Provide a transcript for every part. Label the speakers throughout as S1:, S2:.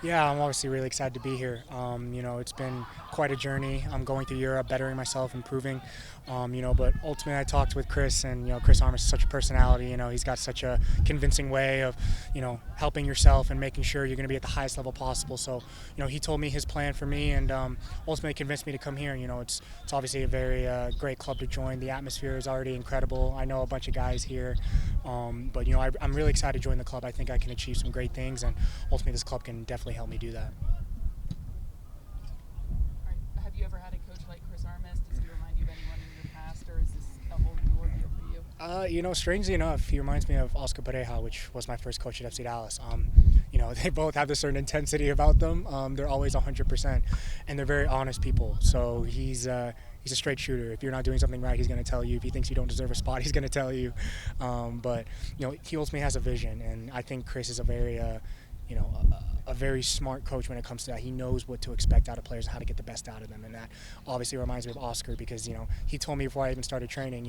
S1: Yeah, I'm obviously really excited to be here. It's been quite a journey. I'm going through Europe, bettering myself, improving. But ultimately, I talked with Chris, and Chris Armas is such a personality. He's got such a convincing way of, helping yourself and making sure you're going to be at the highest level possible. So, he told me his plan for me, and ultimately convinced me to come here. It's obviously a very great club to join. The atmosphere is already incredible. I know a bunch of guys here, but I'm really excited to join the club. I think I can achieve some great things, and ultimately, this club can definitely help me do that.
S2: All right. Have you ever had a coach like Chris Armas? Does he remind you of anyone in your past, or is this a whole new ordeal for you?
S1: Strangely enough, he reminds me of Oscar Pareja, which was my first coach at FC Dallas. They both have a certain intensity about them. They're always 100%, and they're very honest people. So he's a straight shooter. If you're not doing something right, he's going to tell you. If he thinks you don't deserve a spot, he's going to tell you. But he ultimately has a vision, and I think Chris is a very you know, a very smart coach when it comes to that. He knows what to expect out of players and how to get the best out of them. And that obviously reminds me of Oscar because, he told me before I even started training,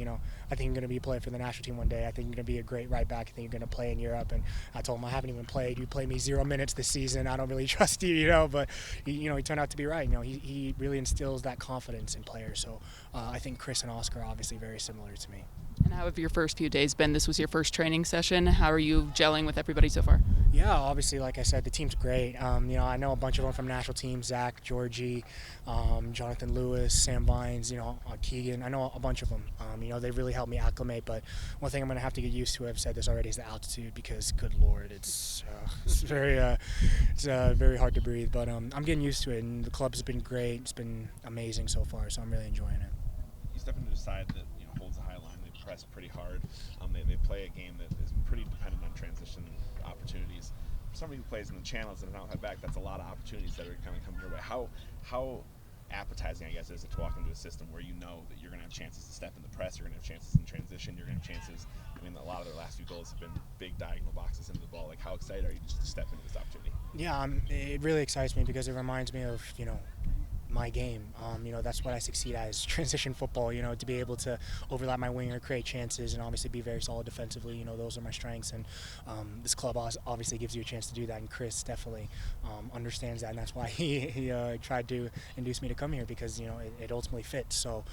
S1: I think I'm going to be a player for the national team one day. I think you're going to be a great right back. I think you're going to play in Europe. And I told him I haven't even played. You played me 0 minutes this season. I don't really trust you, but, he turned out to be right. He really instills that confidence in players. So I think Chris and Oscar are obviously very similar to me.
S2: And how have your first few days been? This was your first training session. How are you gelling with everybody so far?
S1: Yeah, obviously, like I said, the team's great. I know a bunch of them from national teams: Zach, Georgie, Jonathan Lewis, Sam Vines, Keegan. I know a bunch of them. They really helped me acclimate. But one thing I'm going to have to get used to, I've said this already, is the altitude because, good Lord, it's very hard to breathe. But I'm getting used to it, and the club's been great. It's been amazing so far, so I'm really enjoying it.
S3: You step into a side that holds a high line. They press pretty hard. They play a game that is pretty dependent on transition opportunities. For somebody who plays in the channels and an outside back, that's a lot of opportunities that are kind of coming your way. How appetizing, I guess, is it to walk into a system where you know that you're going to have chances to step in the press, you're going to have chances in transition, you're going to have chances. A lot of their last few goals have been big diagonal boxes into the ball. Like, how excited are you just to step into this opportunity?
S1: Yeah, it really excites me because it reminds me of my game. That's what I succeed at is transition football, to be able to overlap my winger, create chances, and obviously be very solid defensively. Those are my strengths, and this club obviously gives you a chance to do that, and Chris definitely understands that, and that's why he tried to induce me to come here because, it ultimately fits. So,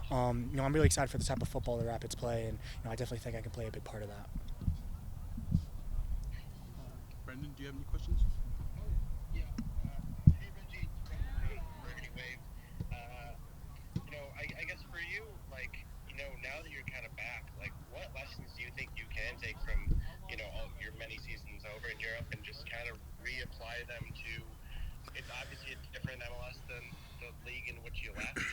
S1: I'm really excited for the type of football the Rapids play, and I definitely think I can play a big part of that.
S4: Brendan, do you have any questions?
S5: Hey Reggie, Wave. I guess for you, now that you're kind of back, what lessons do you think you can take from, all your many seasons over in Europe and just kind of reapply them to? It's obviously it's different MLS than the league in which you left.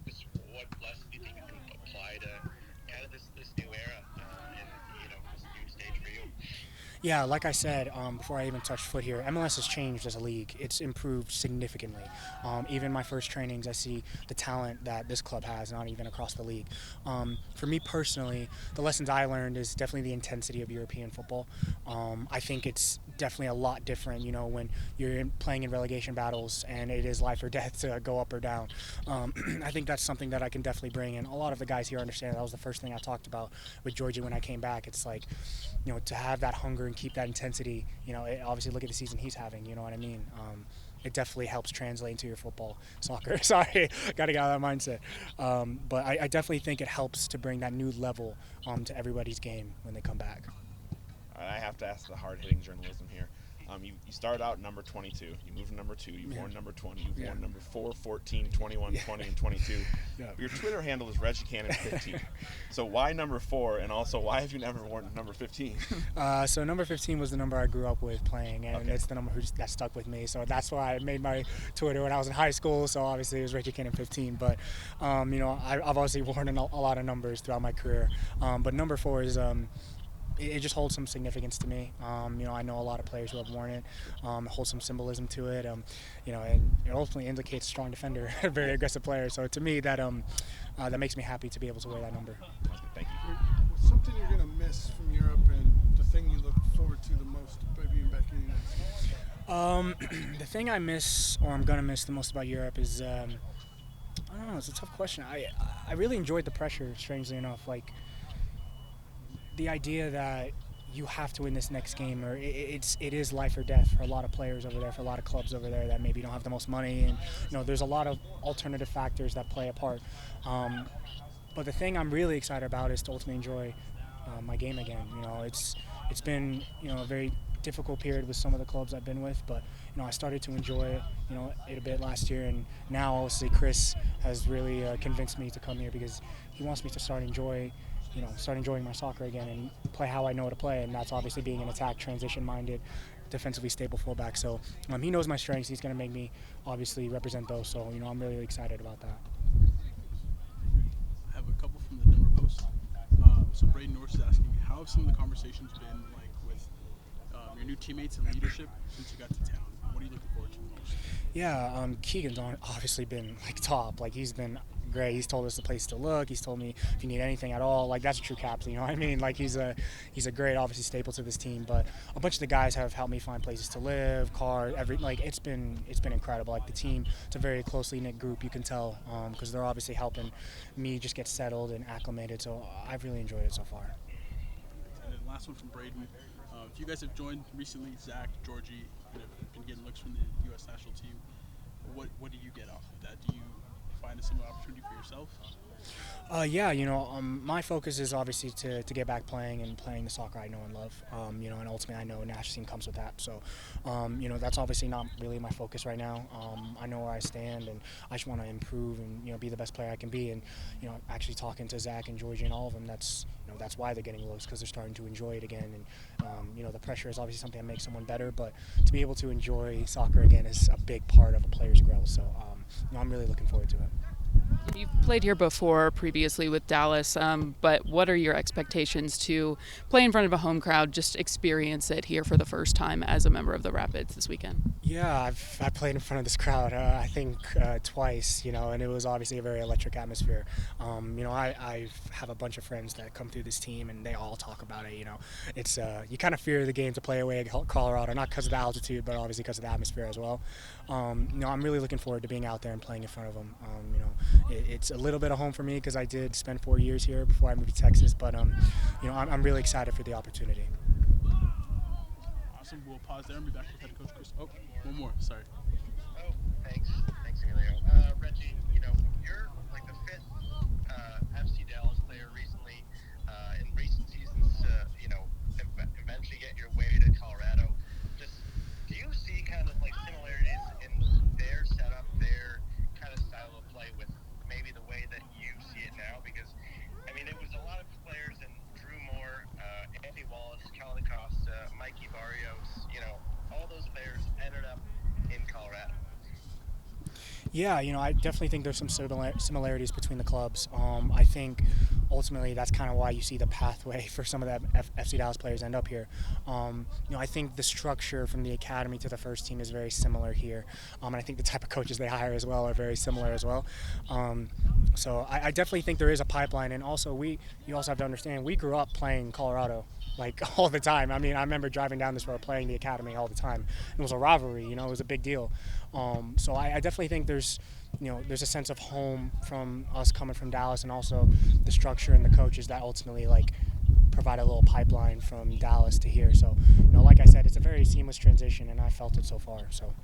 S5: Just what lessons do you think you can apply to kind of this new era and this new stage for you?
S1: Yeah, like I said before I even touched foot here, MLS has changed as a league. It's improved significantly. Even my first trainings, I see the talent that this club has, not even across the league. For me personally, the lessons I learned is definitely the intensity of European football. I think it's definitely a lot different, when you're playing in relegation battles and it is life or death to go up or down. I think that's something that I can definitely bring, and a lot of the guys here understand. That was the first thing I talked about with Georgie when I came back. It's like, to have that hunger and keep that intensity, obviously look at the season he's having, you know what I mean? It definitely helps translate into your soccer. Sorry, got to get out of that mindset. But I definitely think it helps to bring that new level to everybody's game when they come back.
S3: I have to ask the hard-hitting journalism here. You started out number 22. You moved to number 2. You've worn number 20. You've worn number 4, 14, 21, 20, and 22.
S1: Yeah.
S3: Your Twitter handle is Reggie Cannon 15. So why number 4? And also, why have you never worn number 15?
S1: So number 15 was the number I grew up with playing, and
S3: Okay.
S1: it's the number that stuck with me. So that's why I made my Twitter when I was in high school. So obviously it was Reggie Cannon 15. But I've obviously worn a lot of numbers throughout my career. But number 4 is. It just holds some significance to me. I know a lot of players who have worn it. It holds some symbolism to it. And it ultimately indicates a strong defender, a very aggressive player. So to me, that makes me happy to be able to wear that number.
S3: Thank you.
S4: What's something you're going to miss from Europe and the thing you look forward to the most by being back in the United States?
S1: The thing I miss, or I'm going to miss the most about Europe is, I don't know, it's a tough question. I really enjoyed the pressure, strangely enough. Like, the idea that you have to win this next game, or it is life or death for a lot of players over there, for a lot of clubs over there that maybe don't have the most money, and there's a lot of alternative factors that play a part. But the thing I'm really excited about is to ultimately enjoy my game again. It's been a very difficult period with some of the clubs I've been with, but I started to enjoy it a bit last year, and now obviously Chris has really convinced me to come here because he wants me to start enjoying my soccer again and play how I know to play, and that's obviously being an attack, transition-minded, defensively stable fullback. So he knows my strengths. He's going to make me obviously represent those. So I'm really excited about that.
S6: I have a couple from the Denver Post. So Braden Norris is asking, how have some of the conversations been like with your new teammates and leadership since you got to town? What are you looking forward to most?
S1: Yeah, Keegan's obviously been top. He's been great. He's told us the place to look. He's told me if you need anything at all. That's a true captain. You know what I mean? He's a great, obviously, staple to this team. But a bunch of the guys have helped me find places to live, cars, it's been incredible. The team, it's a very closely knit group. You can tell because they're obviously helping me just get settled and acclimated. So I've really enjoyed it so far.
S6: And then last one from Braden. If you guys have joined recently, Zach, Georgie, and have been getting looks from the U.S. national team, what do you get off of that? Do you find a similar opportunity for yourself?
S1: My focus is obviously to get back playing the soccer I know and love. And ultimately I know a national team comes with that. So, that's obviously not really my focus right now. I know where I stand, and I just want to improve and be the best player I can be. And actually talking to Zach and Georgie and all of them, that's why they're getting looks, because they're starting to enjoy it again. And the pressure is obviously something that makes someone better, but to be able to enjoy soccer again is a big part of a player's growth. So, I'm really looking forward to it.
S2: You've played here before previously with Dallas, but what are your expectations to play in front of a home crowd, just experience it here for the first time as a member of the Rapids this weekend?
S1: Yeah, I've played in front of this crowd, I think twice, and it was obviously a very electric atmosphere. I have a bunch of friends that come through this team, and they all talk about it. It's you kind of fear the game to play away at Colorado, not because of the altitude, but obviously because of the atmosphere as well. I'm really looking forward to being out there and playing in front of them. It's a little bit of home for me because I did spend 4 years here before I moved to Texas, but I'm really excited for the opportunity.
S6: Awesome. We'll pause there and be back with head coach Chris. Oh, one more. Sorry.
S5: Oh, thanks, Emilio. Reggie, you're like the fifth FC Dallas player recently in recent seasons to eventually get your way to Colorado. Just do you see kind of like similarities in their setup, their kind of style of play with maybe the way that you see it now? Because it was a lot of players and Drew Moore, Anthony Wallace, Calvin Costa, Mikey Barrios, all those players ended up in Colorado.
S1: Yeah, I definitely think there's some similarities between the clubs. I think ultimately that's kind of why you see the pathway for some of the FC Dallas players end up here. I think the structure from the academy to the first team is very similar here. And I think the type of coaches they hire as well are very similar as well. So I definitely think there is a pipeline. And also you also have to understand, we grew up playing Colorado all the time. I remember driving down this road playing the academy all the time. It was a rivalry, it was a big deal. So I definitely think there's a sense of home from us coming from Dallas, and also the structure and the coaches that ultimately provide a little pipeline from Dallas to here. So, like I said, it's a very seamless transition, and I felt it so far. So.